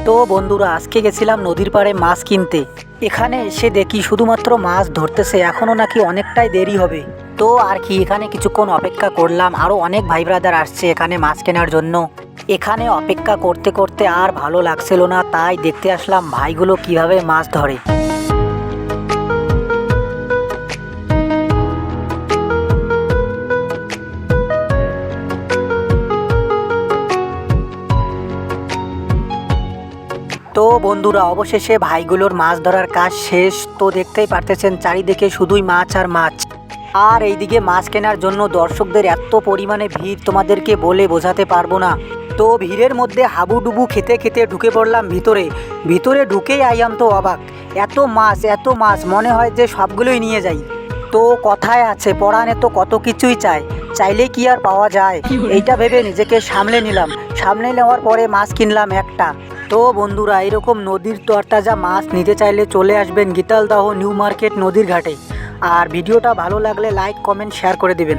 তো বন্ধুরা, আজকে গেছিলাম নদীর পাড়ে মাছ কিনতে। এখানে এসে দেখি শুধুমাত্র মাছ ধরতেছে, এখনও নাকি অনেকটাই দেরি হবে। তো আর কি, এখানে কিছুক্ষণ অপেক্ষা করলাম। আরও অনেক ভাই ব্রাদার আসছে এখানে মাছ কেনার জন্য। এখানে অপেক্ষা করতে করতে আর ভালো লাগছিল না, তাই দেখতে আসলাম ভাইগুলো কিভাবে মাছ ধরে। তো বন্ধুরা, অবশেষে ভাইগুলোর মাছ ধরার কাজ শেষ। তো দেখতেই পারতেছেন চারিদিকে শুধুই মাছ আর মাছ। আর এইদিকে মাছ কেনার জন্য দর্শকদের এত পরিমাণে ভিড়, তোমাদেরকে বলে বোঝাতে পারবো না। তো ভিড়ের মধ্যে হাবুডুবু খেতে খেতে ঢুকে পড়লাম ভিতরে। ভিতরে ঢুকেই আইয়াম তো অবাক, এত মাছ এত মাছ, মনে হয় যে সবগুলোই নিয়ে যাই। তো কথায় আছে, পরাণে তো কত কিছুই চাইলে কি আর পাওয়া যায়। এইটা ভেবে নিজেকে সামলে নিলাম। সামলে নেওয়ার পরে মাছ কিনলাম একটা। তো বন্ধুরা, এরকম নদীর তরতাজা মাছ নিতে চাইলে চলে আসবেন গীতালদাহ নিউ মার্কেট নদীর ঘাটে। আর ভিডিওটা ভালো লাগলে লাইক কমেন্ট শেয়ার করে দিবেন।